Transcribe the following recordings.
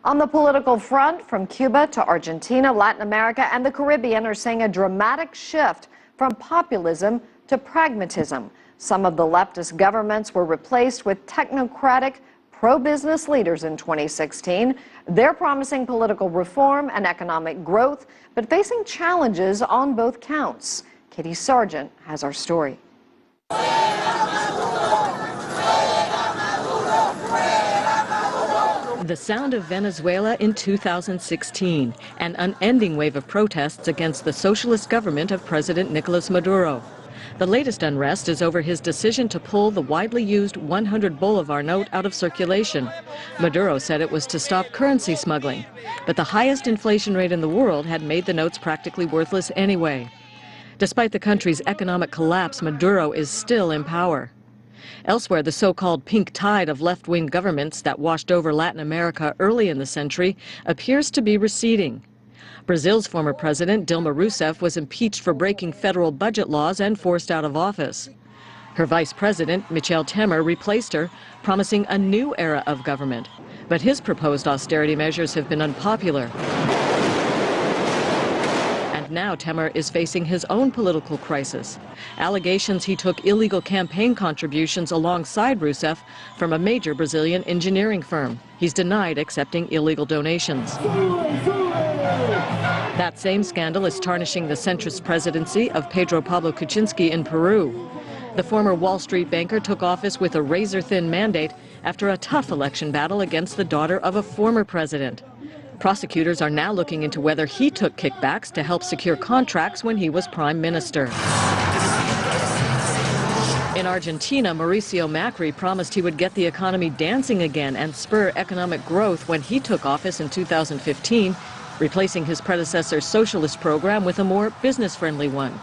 On the political front, from Cuba to Argentina, Latin America, and the Caribbean are seeing a dramatic shift from populism to pragmatism. Some of the leftist governments were replaced with technocratic, pro-business leaders in 2016. They're promising political reform and economic growth, but facing challenges on both counts. Katie Sargent has our story. The sound of Venezuela in 2016, an unending wave of protests against the socialist government of President Nicolas Maduro. The latest unrest is over his decision to pull the widely used 100 Bolivar note out of circulation. Maduro said it was to stop currency smuggling, but the highest inflation rate in the world had made the notes practically worthless anyway. Despite the country's economic collapse, Maduro is still in power. Elsewhere, the so-called pink tide of left-wing governments that washed over Latin America early in the century appears to be receding. Brazil's former president, Dilma Rousseff, was impeached for breaking federal budget laws and forced out of office. Her vice president, Michel Temer, replaced her, promising a new era of government. But his proposed austerity measures have been unpopular. Now Temer is facing his own political crisis. Allegations he took illegal campaign contributions alongside Rousseff from a major Brazilian engineering firm. He's denied accepting illegal donations. That same scandal is tarnishing the centrist presidency of Pedro Pablo Kuczynski in Peru. The former Wall Street banker took office with a razor-thin mandate after a tough election battle against the daughter of a former president. Prosecutors are now looking into whether he took kickbacks to help secure contracts when he was prime minister. In Argentina, Mauricio Macri promised he would get the economy dancing again and spur economic growth when he took office in 2015, replacing his predecessor's socialist program with a more business-friendly one.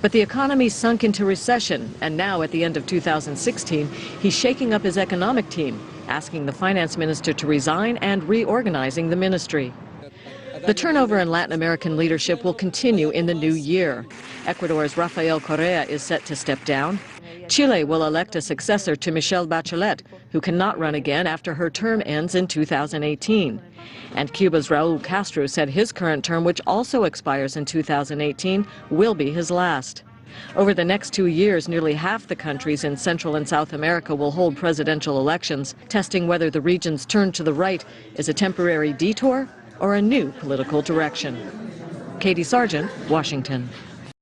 But the economy sunk into recession, and now at the end of 2016, he's shaking up his economic team, asking the finance minister to resign and reorganizing the ministry. The turnover in Latin American leadership will continue in the new year. Ecuador's Rafael Correa is set to step down. Chile will elect a successor to Michelle Bachelet, who cannot run again after her term ends in 2018. And Cuba's Raul Castro said his current term, which also expires in 2018, will be his last. Over the next 2 years, nearly half the countries in Central and South America will hold presidential elections, testing whether the region's turn to the right is a temporary detour or a new political direction. Katie Sargent, Washington.